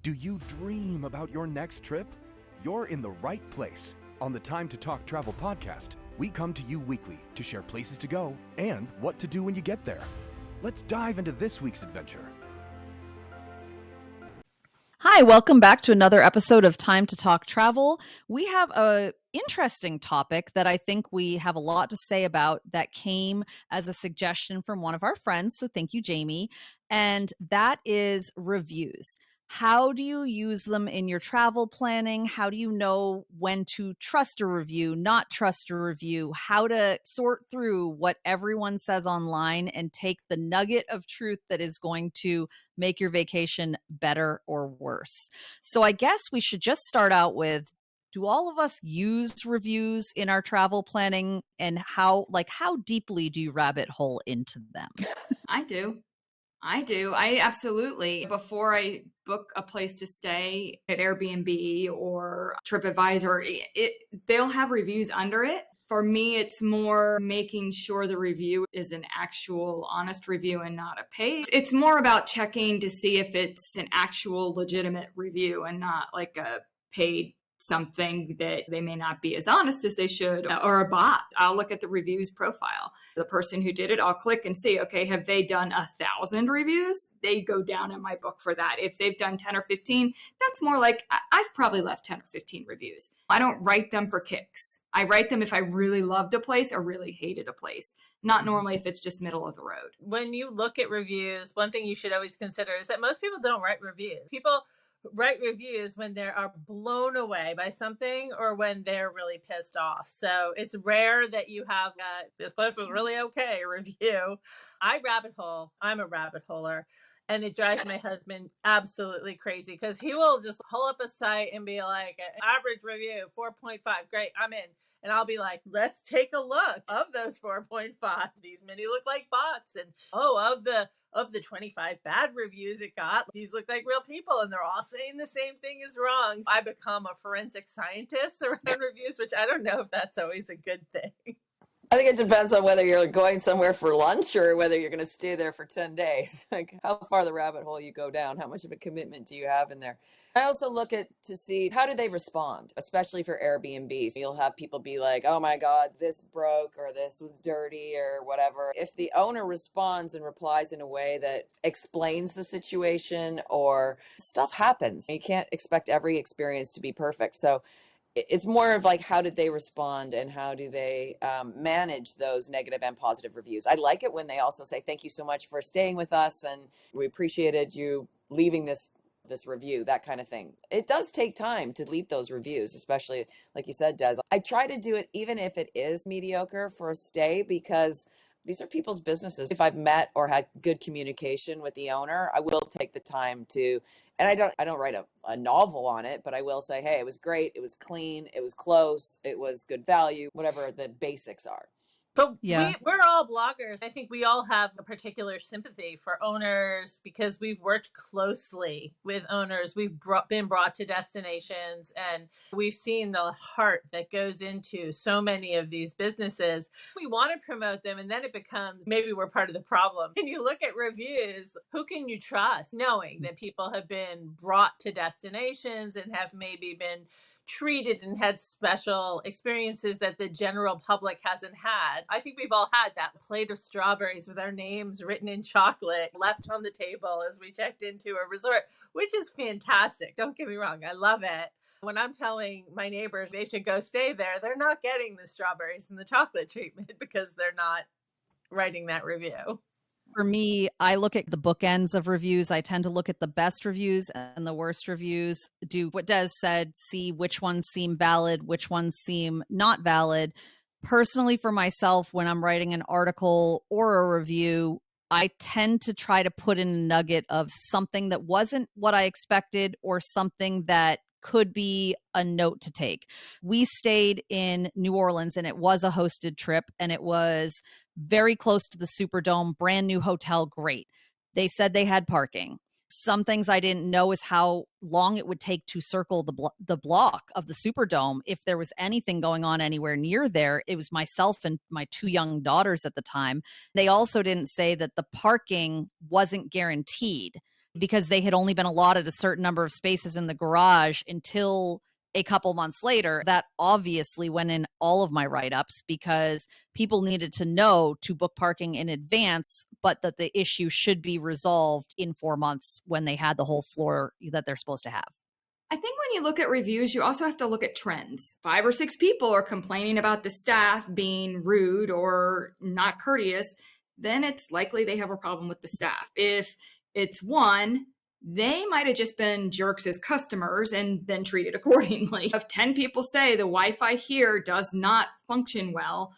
Do you dream about your next trip? You're in the right place. On the Time to Talk Travel podcast, we come to you weekly to share places to go and what to do when you get there. Let's dive into this week's adventure. Hi, welcome back to another episode of Time to Talk Travel. We have an interesting topic that I think we have a lot to say about that came as a suggestion from one of our friends. So thank you, Jamie. And that is reviews. How do you use them in your travel planning? How do you know when to trust a review, not trust a review? How to sort through what everyone says online and take the nugget of truth that is going to make your vacation better or worse? So I guess we should just start out with, do all of us use reviews in our travel planning, and how deeply do you rabbit hole into them? I do. I absolutely. Before I book a place to stay at Airbnb or TripAdvisor, they'll have reviews under it. For me, it's more making sure the review is an actual honest review and not a paid. It's more about checking to see if it's an actual legitimate review and not like a paid something that they may not be as honest as they should, or a bot. I'll look at the reviews profile. The person who did it, I'll click and see, okay, have they done 1,000 reviews? They go down in my book for that. If they've done 10 or 15, that's more like I've probably left 10 or 15 reviews. I don't write them for kicks. I write them if I really loved a place or really hated a place, not normally if it's just middle of the road. When you look at reviews, one thing you should always consider is that most people don't write reviews. People write reviews when they are blown away by something or when they're really pissed off. So it's rare that you have this place was really okay review. I rabbit hole. I'm a rabbit holer. And it drives my husband absolutely crazy because he will just pull up a site and be like, average review, 4.5. Great, I'm in. And I'll be like, let's take a look of those 4.5. These many look like bots. And of the 25 bad reviews it got, these look like real people and they're all saying the same thing is wrong. I become a forensic scientist around reviews, which I don't know if that's always a good thing. I think it depends on whether you're going somewhere for lunch or whether you're going to stay there for 10 days. Like how far the rabbit hole you go down, how much of a commitment do you have in there? I also look at to see how do they respond, especially for Airbnb. You'll have people be like, oh my God, this broke or this was dirty or whatever. If the owner responds and replies in a way that explains the situation, or stuff happens, you can't expect every experience to be perfect. So it's more of like, how did they respond and how do they manage those negative and positive reviews? I like it when they also say, thank you so much for staying with us and we appreciated you leaving this review, that kind of thing. It does take time to leave those reviews, especially like you said, Des. I try to do it even if it is mediocre for a stay, because these are people's businesses. If I've met or had good communication with the owner, I will take the time to, and I don't write a novel on it, but I will say, hey, it was great, it was clean, it was close, it was good value, whatever the basics are. But yeah, we're all bloggers. I think we all have a particular sympathy for owners because we've worked closely with owners. We've been brought to destinations and we've seen the heart that goes into so many of these businesses. We want to promote them and then it becomes maybe we're part of the problem. And you look at reviews, who can you trust knowing that people have been brought to destinations and have maybe been treated and had special experiences that the general public hasn't had? I think we've all had that plate of strawberries with our names written in chocolate left on the table as we checked into a resort, which is fantastic. Don't get me wrong. I love it. When I'm telling my neighbors they should go stay there, they're not getting the strawberries and the chocolate treatment because they're not writing that review. For me, I look at the bookends of reviews. I tend to look at the best reviews and the worst reviews. Do what Des said, see which ones seem valid, which ones seem not valid. Personally, for myself, when I'm writing an article or a review, I tend to try to put in a nugget of something that wasn't what I expected or something that could be a note to take. We stayed in New Orleans and it was a hosted trip and it was very close to the Superdome, brand new hotel, great. They said they had parking. Some things I didn't know is how long it would take to circle the block of the Superdome. If there was anything going on anywhere near there, it was myself and my 2 young daughters at the time. They also didn't say that the parking wasn't guaranteed. because they had only been allotted a certain number of spaces in the garage until a couple months later. That obviously went in all of my write-ups because people needed to know to book parking in advance, but that the issue should be resolved in 4 months when they had the whole floor that they're supposed to have. I think when you look at reviews, you also have to look at trends. 5 or 6 people are complaining about the staff being rude or not courteous, then it's likely they have a problem with the staff. If it's one, they might have just been jerks as customers and been treated accordingly. If 10 people say the Wi-Fi here does not function well,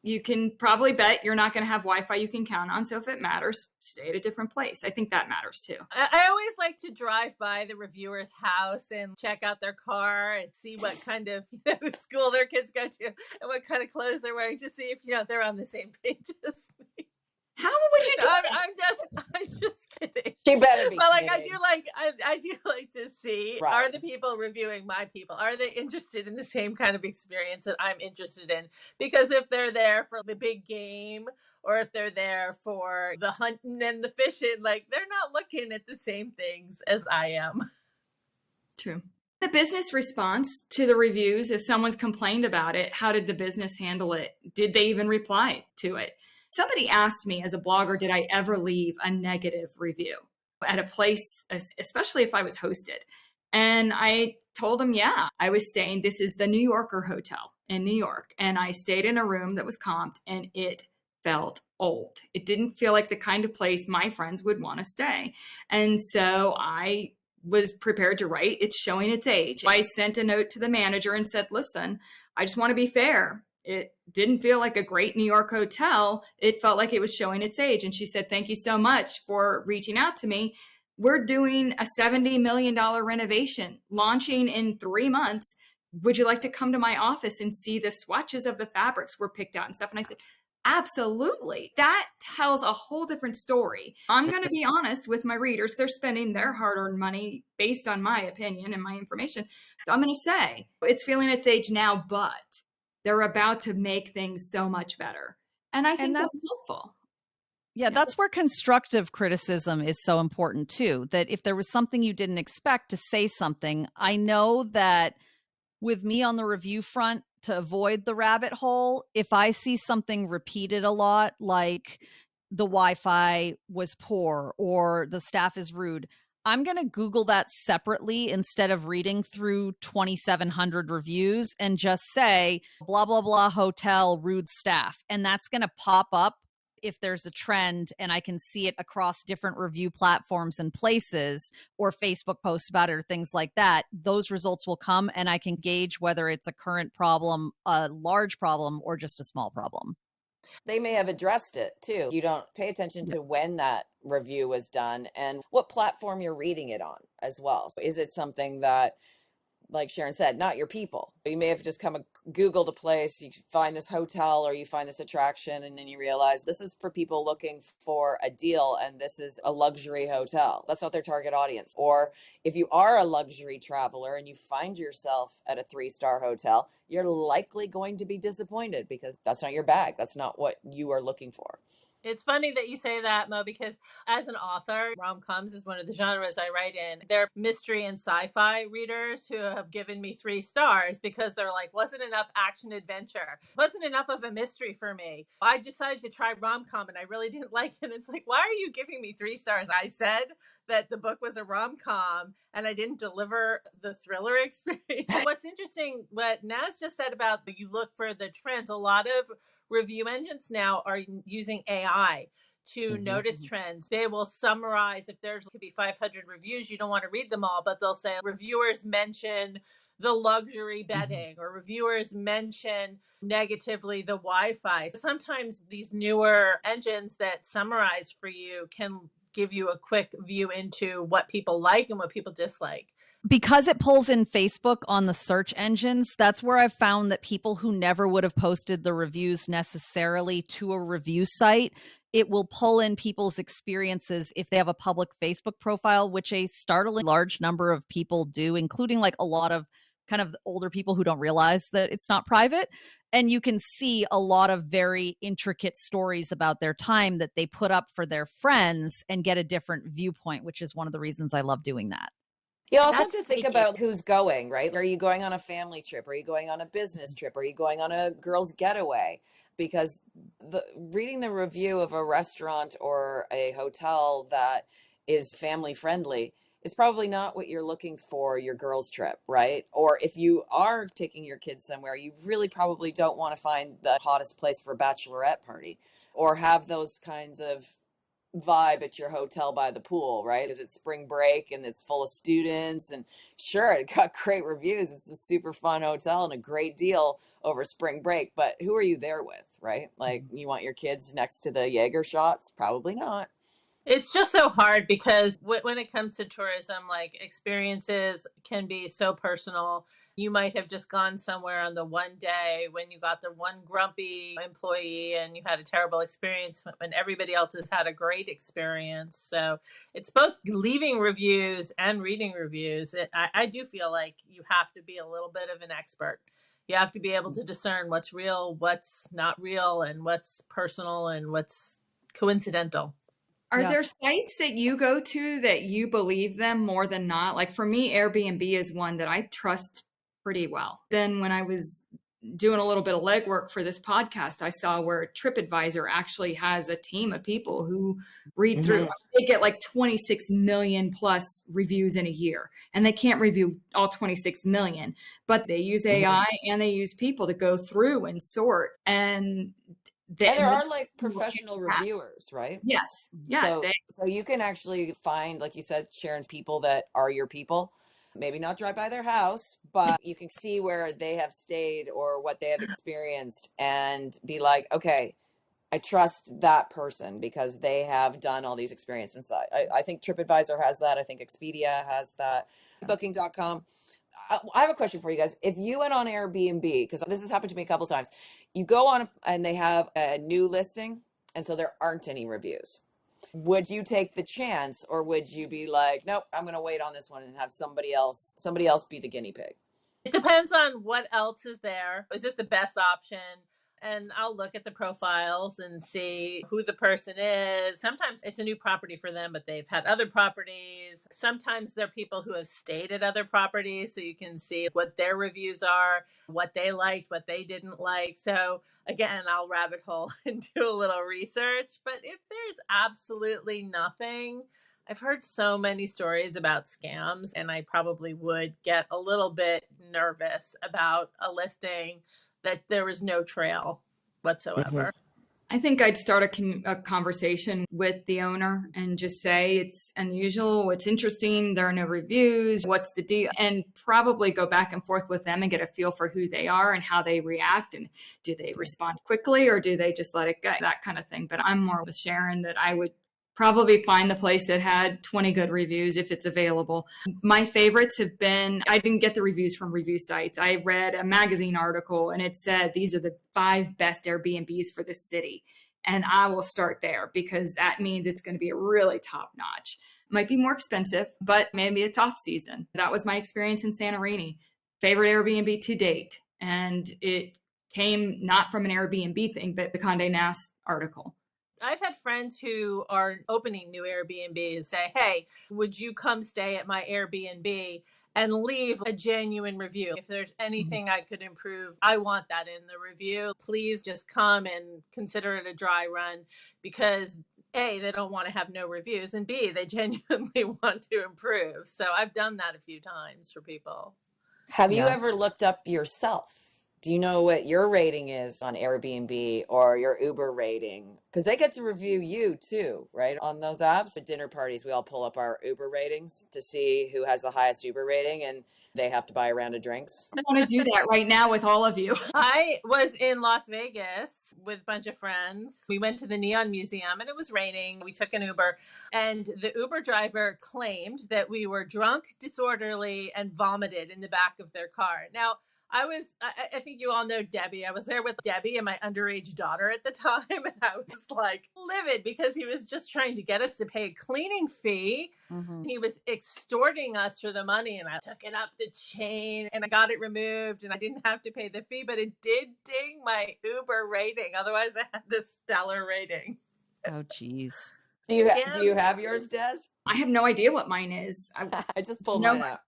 you can probably bet you're not going to have Wi-Fi you can count on. So if it matters, stay at a different place. I think that matters too. I always like to drive by the reviewer's house and check out their car and see what kind of school their kids go to and what kind of clothes they're wearing to see if they're on the same page as me. How would you do that? I'm just kidding. She better be. But kidding. I do like to see, right, are the people reviewing my people, are they interested in the same kind of experience that I'm interested in? Because if they're there for the big game or if they're there for the hunting and the fishing, they're not looking at the same things as I am. True. The business response to the reviews, if someone's complained about it, how did the business handle it? Did they even reply to it? Somebody asked me as a blogger, did I ever leave a negative review at a place, especially if I was hosted? And I told them, yeah, I was staying, this is the New Yorker Hotel in New York. And I stayed in a room that was comped and it felt old. It didn't feel like the kind of place my friends would want to stay. And so I was prepared to write, it's showing its age. I sent a note to the manager and said, listen, I just want to be fair. It didn't feel like a great New York hotel. It felt like it was showing its age. And she said, thank you so much for reaching out to me. We're doing a $70 million renovation launching in 3 months. Would you like to come to my office and see the swatches of the fabrics were picked out and stuff? And I said, absolutely. That tells a whole different story. I'm going to be honest with my readers. They're spending their hard-earned money based on my opinion and my information. So I'm going to say it's feeling its age now, but they're about to make things so much better. And I think that's helpful. Yeah, that's where constructive criticism is so important too. That if there was something you didn't expect, to say something. I know that with me on the review front, to avoid the rabbit hole, if I see something repeated a lot, like the Wi-Fi was poor or the staff is rude, I'm going to Google that separately instead of reading through 2,700 reviews and just say, blah, blah, blah, hotel, rude staff. And that's going to pop up if there's a trend and I can see it across different review platforms and places, or Facebook posts about it or things like that. Those results will come and I can gauge whether it's a current problem, a large problem, or just a small problem. They may have addressed it too. You don't pay attention to when that review was done and what platform you're reading it on as well. So is it something that, like Ciaran said, not your people? You may have just Googled a place, you find this hotel or you find this attraction, and then you realize this is for people looking for a deal and this is a luxury hotel. That's not their target audience. Or if you are a luxury traveler and you find yourself at a 3-star hotel, you're likely going to be disappointed because that's not your bag. That's not what you are looking for. It's funny that you say that, Mo, because as an author, rom-coms is one of the genres I write in. They're mystery and sci-fi readers who have given me 3 stars because they're like, wasn't enough action adventure. Wasn't enough of a mystery for me. I decided to try rom-com and I really didn't like it. It's like, why are you giving me 3 stars? I said that the book was a rom-com and I didn't deliver the thriller experience. What's interesting, what Naz just said about you look for the trends, a lot of review engines now are using AI to notice trends. They will summarize, if there's could be 500 reviews, you don't want to read them all, but they'll say reviewers mention the luxury bedding or reviewers mention negatively the Wi-Fi. Sometimes these newer engines that summarize for you can give you a quick view into what people like and what people dislike. Because it pulls in Facebook on the search engines, that's where I've found that people who never would have posted the reviews necessarily to a review site, it will pull in people's experiences if they have a public Facebook profile, which a startling large number of people do, including like a lot of kind of older people who don't realize that it's not private. And you can see a lot of very intricate stories about their time that they put up for their friends and get a different viewpoint, which is one of the reasons I love doing that. You also have That's to think sneaky. about who's going, right? Are you going on a family trip? Are you going on a business trip? Are you going on a girls' getaway? Because reading the review of a restaurant or a hotel that is family friendly is probably not what you're looking for your girls' trip, right? Or if you are taking your kids somewhere, you really probably don't want to find the hottest place for a bachelorette party or have those kinds of vibe at your hotel by the pool, right? Is it spring break and it's full of students? And sure, it got great reviews. It's a super fun hotel and a great deal over spring break. But who are you there with, right? Like, you want your kids next to the Jaeger shots? Probably not. It's just so hard because when it comes to tourism, like experiences can be so personal. You might have just gone somewhere on the one day when you got the one grumpy employee and you had a terrible experience when everybody else has had a great experience. So it's both leaving reviews and reading reviews. I do feel like you have to be a little bit of an expert. You have to be able to discern what's real, what's not real, and what's personal and what's coincidental. Are Yeah. there sites that you go to that you believe them more than not? Like for me, Airbnb is one that I trust pretty well. Then when I was doing a little bit of legwork for this podcast, I saw where TripAdvisor actually has a team of people who read through. They get like 26 million plus reviews in a year, and they can't review all 26 million, but they use AI and they use people to go through and sort. And There are like professional reviewers, right? Yes. Yeah. So you can actually find, like you said, Sharon, people that are your people. Maybe not drive by their house, but you can see where they have stayed or what they have experienced and be like, okay, I trust that person because they have done all these experiences. So I think TripAdvisor has that. I think Expedia has that. Booking.com. I have a question for you guys. If you went on Airbnb, because this has happened to me a couple times, you go on and they have a new listing, and so there aren't any reviews. Would you take the chance, or would you be like, nope, I'm going to wait on this one and have somebody else be the guinea pig? It depends on what else is there. Is this the best option? And I'll look at the profiles and see who the person is. Sometimes it's a new property for them, but they've had other properties. Sometimes they're people who have stayed at other properties, so you can see what their reviews are, what they liked, what they didn't like. So again, I'll rabbit hole and do a little research. But if there's absolutely nothing, I've heard so many stories about scams, and I probably would get a little bit nervous about a listing that there was no trail whatsoever. I think I'd start a conversation with the owner and just say it's unusual, it's interesting, there are no reviews, what's the deal? And probably go back and forth with them and get a feel for who they are and how they react. And do they respond quickly or do they just let it go? That kind of thing. But I'm more with Sharon that I would probably find the place that had 20 good reviews if it's available. My favorites have been, I didn't get the reviews from review sites. I read a magazine article and it said, these are the 5 best Airbnbs for this city. And I will start there because that means it's going to be a really top notch. Might be more expensive, but maybe it's off season. That was my experience in Santorini. Favorite Airbnb to date. And it came not from an Airbnb thing, but the Condé Nast article. I've had friends who are opening new Airbnbs say, hey, would you come stay at my Airbnb and leave a genuine review? If there's anything I could improve, I want that in the review. Please just come and consider it a dry run because A, they don't want to have no reviews, and B, they genuinely want to improve. So I've done that a few times for people. Have you ever looked up yourself? Do you know what your rating is on Airbnb or your Uber rating? Because they get to review you too, right? On those apps. At dinner parties, we all pull up our Uber ratings to see who has the highest Uber rating, and they have to buy a round of drinks. I want to do that right now with all of you. I was in Las Vegas with a bunch of friends. We went to the Neon Museum and it was raining. We took an Uber and the Uber driver claimed that we were drunk, disorderly, and vomited in the back of their car. Now, I think you all know Debbie. I was there with Debbie and my underage daughter at the time. And I was like livid because he was just trying to get us to pay a cleaning fee. Mm-hmm. He was extorting us for the money, and I took it up the chain and I got it removed and I didn't have to pay the fee, but it did ding my Uber rating. Otherwise I had this stellar rating. Oh, geez. Do you have yours, Des? I have no idea what mine is. I just pulled mine out.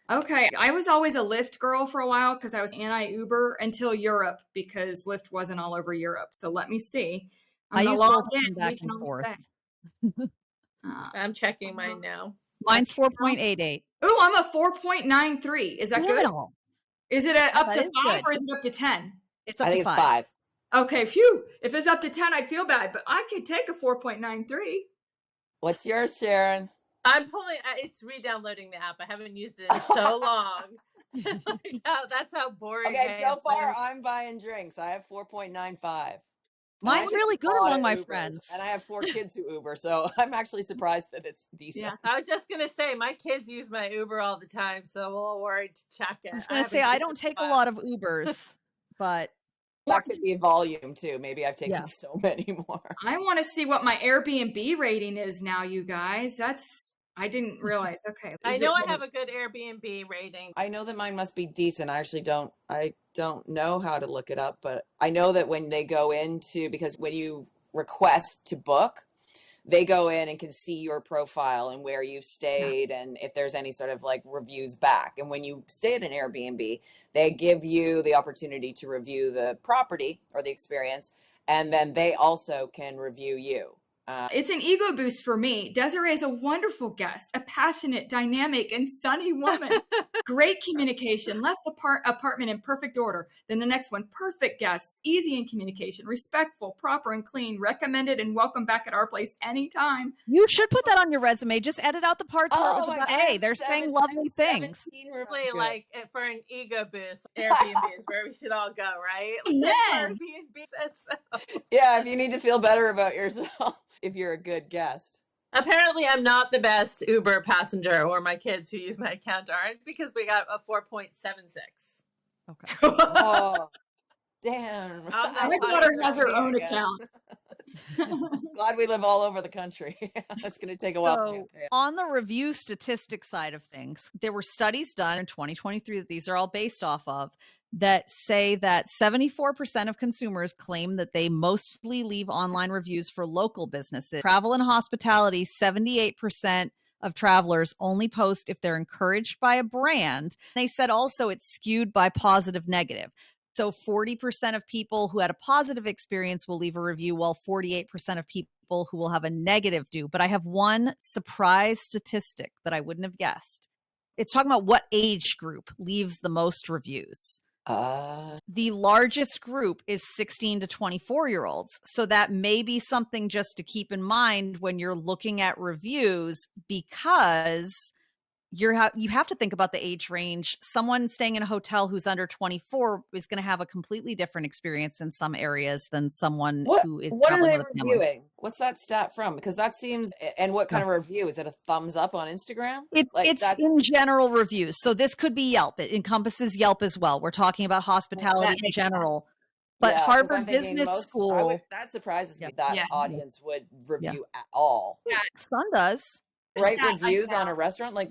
Okay. I was always a Lyft girl for a while because I was anti-Uber until Europe because Lyft wasn't all over Europe. So let me see. I used log both in. back and forth. I'm checking mine now. Mine's 4.88. Oh, I'm a 4.93. Is that good? No. Is it up to 5 good. or is it up to 10? It's up I to think 5. it's 5. Okay, phew. If it's up to 10, I'd feel bad, but I could take a 4.93. What's yours, Ciaran? I'm pulling. It's re-downloading the app. I haven't used it in so long. That's how boring. Okay, so far I'm buying drinks. I have 4.95. Mine's really good among my friends. And I have 4 kids who Uber, so I'm actually surprised that it's decent. Yeah, I was just gonna say my kids use my Uber all the time, so I'm a little worried to check it. I was gonna say I don't take a lot of Ubers, but that could be volume too. Maybe I've taken so many more. I want to see what my Airbnb rating is now, you guys. I didn't realize. Okay. I know I have a good Airbnb rating. I know that mine must be decent. I actually don't know how to look it up, but I know that when they go into, because when you request to book, they go in and can see your profile and where you've stayed and if there's any sort of like reviews back. And when you stay at an Airbnb, they give you the opportunity to review the property or the experience, and then they also can review you. It's an ego boost for me. Desiree is a wonderful guest, a passionate, dynamic, and sunny woman. Great communication, left the apartment in perfect order. Then the next one, perfect guests, easy in communication, respectful, proper, and clean, recommended and welcome back at our place anytime. You should put that on your resume. Just edit out the parts where it was about, hey, they're saying lovely things. Like for an ego boost, Airbnb is where we should all go, right? Yes. Airbnb said so. Yeah, if you need to feel better about yourself, if you're a good guest. Apparently, I'm not the best Uber passenger, or my kids who use my account aren't, because we got a 4.76. Okay. Oh, damn. My daughter has her own account. Glad we live all over the country. That's going to take a while. So, on the review statistics side of things, there were studies done in 2023 that these are all based off of that say that 74% of consumers claim that they mostly leave online reviews for local businesses. Travel and hospitality, 78% of travelers only post if they're encouraged by a brand. They said also it's skewed by positive, negative. So 40% of people who had a positive experience will leave a review, while 48% of people who will have a negative do. But I have one surprise statistic that I wouldn't have guessed. It's talking about what age group leaves the most reviews. The largest group is 16 to 24-year-olds. So that may be something just to keep in mind when you're looking at reviews, because you have to think about the age range. Someone staying in a hotel who's under 24 is going to have a completely different experience in some areas than someone who is what are traveling they with a family. reviewing? What's that stat from? Because that seems, and what kind of review? Is it a thumbs up on Instagram? It's in general reviews. So this could be Yelp. It encompasses Yelp as well. We're talking about hospitality in general. Sense. But yeah, Harvard Business School. That surprises me that audience would review at all. Yeah, Sun does. Write reviews on a restaurant? Like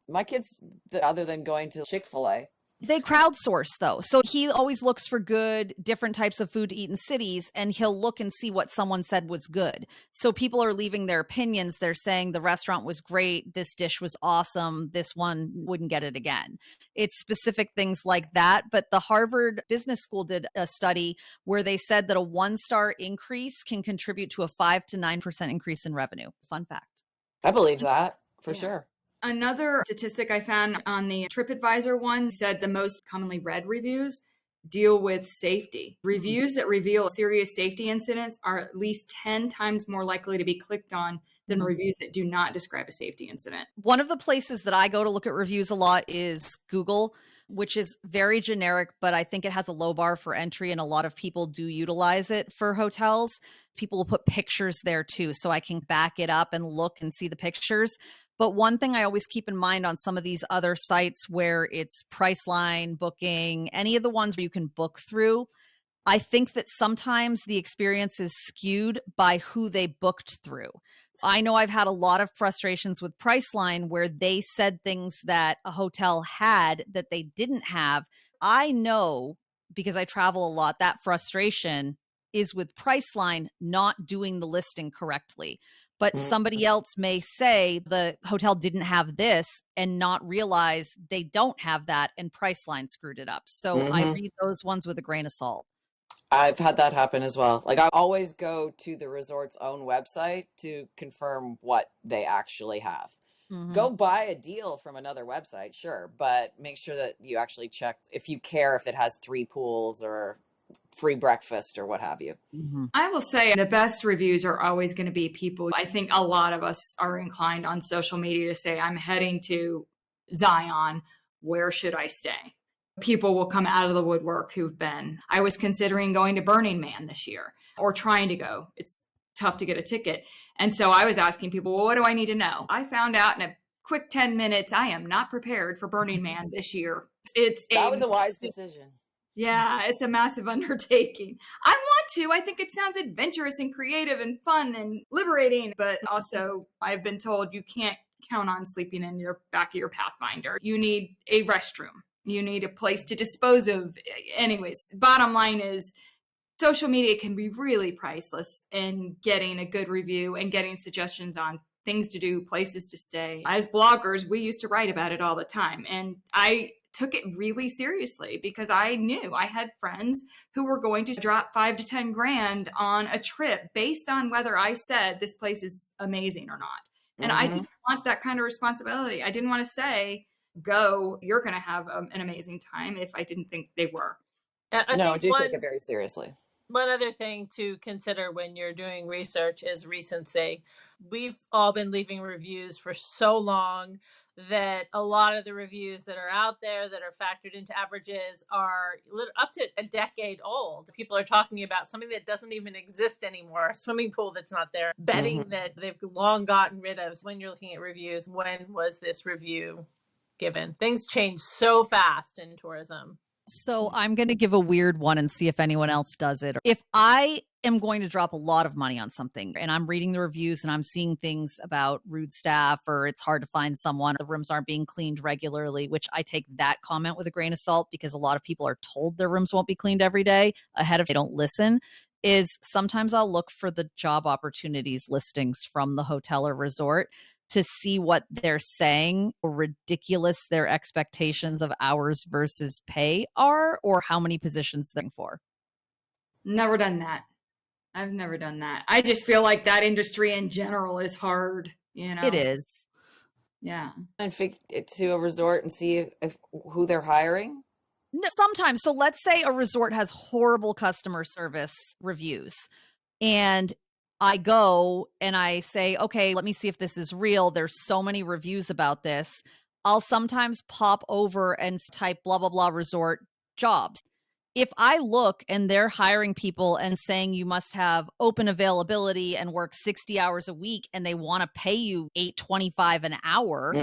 my kids, other than going to Chick-fil-A. They crowdsource though. So he always looks for good, different types of food to eat in cities, and he'll look and see what someone said was good. So people are leaving their opinions. They're saying the restaurant was great. This dish was awesome. This one wouldn't get it again. It's specific things like that. But the Harvard Business School did a study where they said that a 1-star increase can contribute to a 5 to 9% increase in revenue. Fun fact. I believe that for sure. Another statistic I found on the TripAdvisor one said the most commonly read reviews deal with safety. Reviews that reveal serious safety incidents are at least 10 times more likely to be clicked on than reviews that do not describe a safety incident. One of the places that I go to look at reviews a lot is Google, which is very generic, but I think it has a low bar for entry, and a lot of people do utilize it for hotels. People will put pictures there too, so I can back it up and look and see the pictures. But one thing I always keep in mind on some of these other sites where it's Priceline, Booking, any of the ones where you can book through, I think that sometimes the experience is skewed by who they booked through. I know I've had a lot of frustrations with Priceline where they said things that a hotel had that they didn't have. I know, because I travel a lot, that frustration is with Priceline not doing the listing correctly. But somebody else may say the hotel didn't have this and not realize they don't have that, and Priceline screwed it up. So I read those ones with a grain of salt. I've had that happen as well. Like, I always go to the resort's own website to confirm what they actually have. Go buy a deal from another website, sure, but make sure that you actually check if you care if it has 3 pools or free breakfast or what have you. I will say the best reviews are always going to be people. I think a lot of us are inclined on social media to say, I'm heading to Zion. Where should I stay? People will come out of the woodwork who've been. I was considering going to Burning Man this year or trying to go. It's tough to get a ticket. And so I was asking people, well, what do I need to know? I found out in a quick 10 minutes, I am not prepared for Burning Man this year. That was a wise decision. Yeah, it's a massive undertaking. I want to. I think it sounds adventurous and creative and fun and liberating, but also I've been told you can't count on sleeping in your back of your Pathfinder. You need a restroom. You need a place to dispose of. Anyways, bottom line is social media can be really priceless in getting a good review and getting suggestions on things to do, places to stay. As bloggers, we used to write about it all the time. And I took it really seriously because I knew I had friends who were going to drop 5 to 10 grand on a trip based on whether I said this place is amazing or not. And I didn't want that kind of responsibility. I didn't want to say, go, you're going to have an amazing time if I didn't think they were. No, I do take it very seriously. One other thing to consider when you're doing research is recency. We've all been leaving reviews for so long that a lot of the reviews that are out there that are factored into averages are up to a decade old. People are talking about something that doesn't even exist anymore, a swimming pool that's not there, betting that they've long gotten rid of. When you're looking at reviews, when was this review given? Things change so fast in tourism. So I'm going to give a weird one and see if anyone else does it. If I am going to drop a lot of money on something and I'm reading the reviews and I'm seeing things about rude staff or it's hard to find someone, the rooms aren't being cleaned regularly, which I take that comment with a grain of salt because a lot of people are told their rooms won't be cleaned every day ahead of they don't listen, is sometimes I'll look for the job opportunities listings from the hotel or resort to see what they're saying, or ridiculous their expectations of hours versus pay are, or how many positions they're for. Never done that. I've never done that. I just feel like that industry in general is hard, you know? It is. Yeah. And to a resort and see if who they're hiring? No, sometimes. So let's say a resort has horrible customer service reviews and I go and I say, okay, let me see if this is real. There's so many reviews about this. I'll sometimes pop over and type blah, blah, blah resort jobs. If I look and they're hiring people and saying you must have open availability and work 60 hours a week and they want to pay you $8.25 an hour,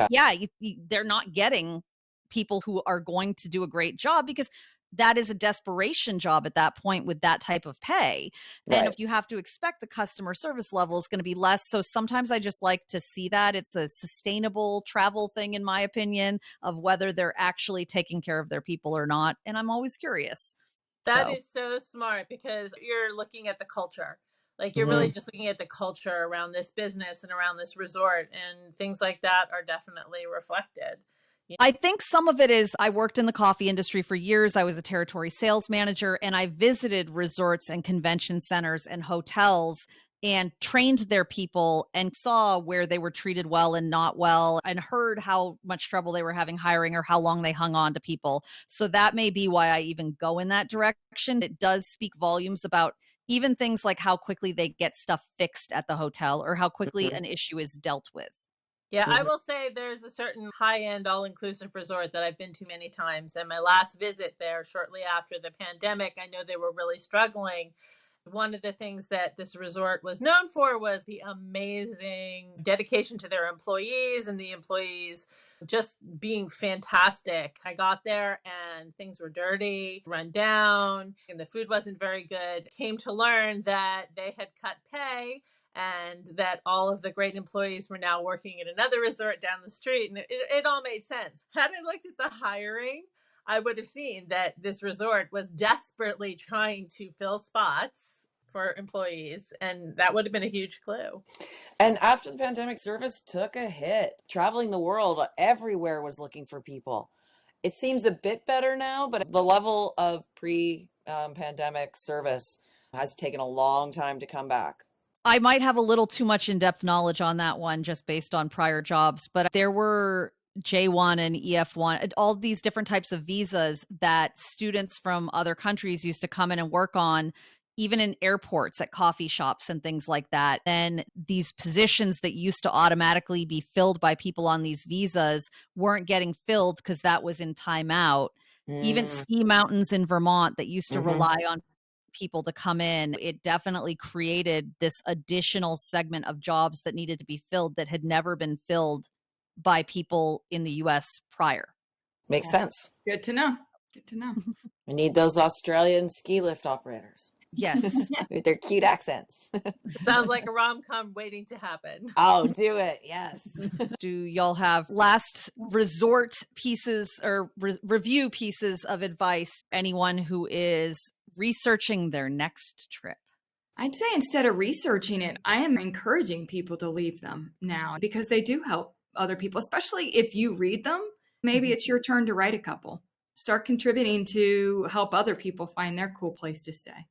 yeah, they're not getting people who are going to do a great job because that is a desperation job at that point with that type of pay. Right. And if you have to expect the customer service level is going to be less. So sometimes I just like to see that it's a sustainable travel thing, in my opinion, of whether they're actually taking care of their people or not. And I'm always curious. That is so smart because you're looking at the culture. Like you're really just looking at the culture around this business and around this resort, and things like that are definitely reflected. I think some of it is I worked in the coffee industry for years. I was a territory sales manager and I visited resorts and convention centers and hotels and trained their people and saw where they were treated well and not well and heard how much trouble they were having hiring or how long they hung on to people. So that may be why I even go in that direction. It does speak volumes about even things like how quickly they get stuff fixed at the hotel or how quickly an issue is dealt with. Yeah, I will say there's a certain high-end all-inclusive resort that I've been to many times. And my last visit there shortly after the pandemic, I know they were really struggling. One of the things that this resort was known for was the amazing dedication to their employees and the employees just being fantastic. I got there and things were dirty, run down, and the food wasn't very good. Came to learn that they had cut pay and that all of the great employees were now working at another resort down the street. And it all made sense. Had I looked at the hiring, I would have seen that this resort was desperately trying to fill spots for employees, and that would have been a huge clue. And after the pandemic, service took a hit. Traveling the world, everywhere was looking for people. It seems a bit better now, but the level of pre-pandemic service has taken a long time to come back. I might have a little too much in-depth knowledge on that one just based on prior jobs, but there were J1 and EF1, all these different types of visas that students from other countries used to come in and work on, even in airports, at coffee shops and things like that. And these positions that used to automatically be filled by people on these visas weren't getting filled because that was in timeout. Even ski mountains in Vermont that used to rely on people to come in, it definitely created this additional segment of jobs that needed to be filled that had never been filled by people in the US prior. Makes sense. Good to know. Good to know. We need those Australian ski lift operators Yes. with their cute accents. Sounds like a rom-com waiting to happen. Oh, do it. Yes. Do y'all have last resort pieces or review pieces of advice? Anyone who is researching their next trip? I'd say instead of researching it, I am encouraging people to leave them now because they do help other people, especially if you read them. Maybe it's your turn to write a couple. Start contributing to help other people find their cool place to stay.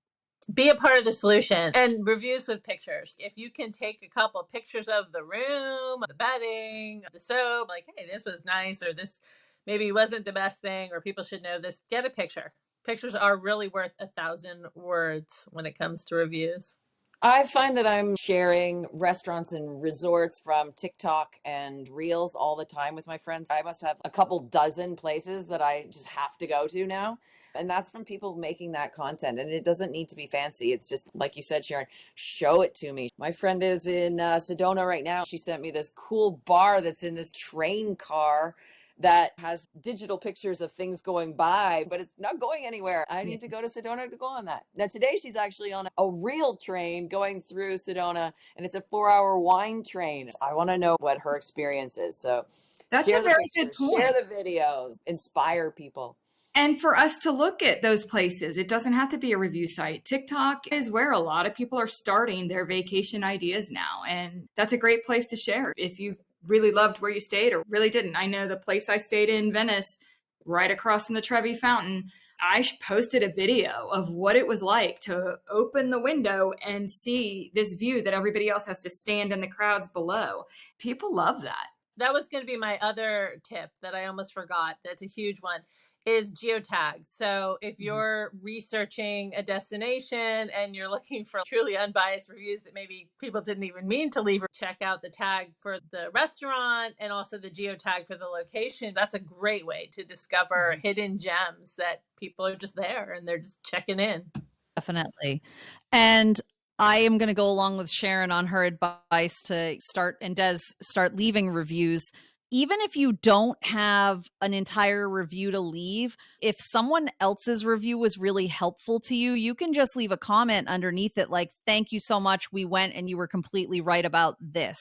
Be a part of the solution, and reviews with pictures. If you can take a couple pictures of the room, the bedding, the soap, like, hey, this was nice, or this maybe wasn't the best thing, or people should know this, get a picture. Pictures are really worth 1,000 words when it comes to reviews. I find that I'm sharing restaurants and resorts from TikTok and Reels all the time with my friends. I must have a couple dozen places that I just have to go to now. And that's from people making that content. And it doesn't need to be fancy. It's just, like you said, Ciaran, show it to me. My friend is in Sedona right now. She sent me this cool bar that's in this train car that has digital pictures of things going by, but it's not going anywhere. I need to go to Sedona to go on that. Now, today she's actually on a real train going through Sedona, and it's a 4-hour wine train. I want to know what her experience is. So that's share a very the good point. Share the videos, inspire people. And for us to look at those places, it doesn't have to be a review site. TikTok is where a lot of people are starting their vacation ideas now. And that's a great place to share. If you've really loved where you stayed or really didn't. I know the place I stayed in Venice, right across from the Trevi Fountain, I posted a video of what it was like to open the window and see this view that everybody else has to stand in the crowds below. People love that. That was going to be my other tip that I almost forgot. That's a huge one, is geotags. So if you're researching a destination and you're looking for truly unbiased reviews that maybe people didn't even mean to leave, check out the tag for the restaurant and also the geotag for the location. That's a great way to discover hidden gems that people are just there and they're just checking in. Definitely. And I am going to go along with Ciaran on her advice to start leaving reviews. Even if you don't have an entire review to leave, if someone else's review was really helpful to you, you can just leave a comment underneath it like, thank you so much. We went and you were completely right about this,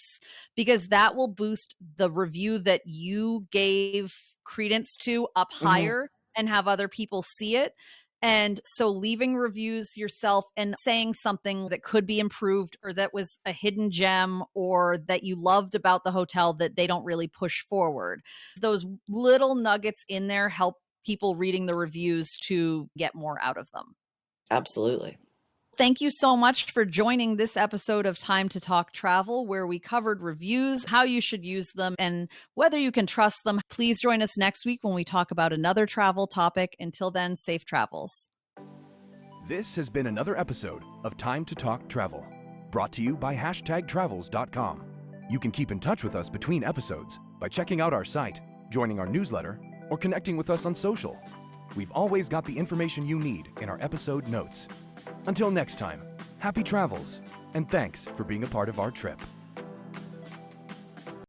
because that will boost the review that you gave credence to up higher and have other people see it. And so leaving reviews yourself and saying something that could be improved or that was a hidden gem or that you loved about the hotel that they don't really push forward. Those little nuggets in there help people reading the reviews to get more out of them. Absolutely. Thank you so much for joining this episode of Time to Talk Travel, where we covered reviews, how you should use them, and whether you can trust them. Please join us next week when we talk about another travel topic. Until then, safe travels. This has been another episode of Time to Talk Travel, brought to you by #travels.com. You can keep in touch with us between episodes by checking out our site, joining our newsletter, or connecting with us on social. We've always got the information you need in our episode notes. Until next time, Happy travels, and thanks for being a part of our trip.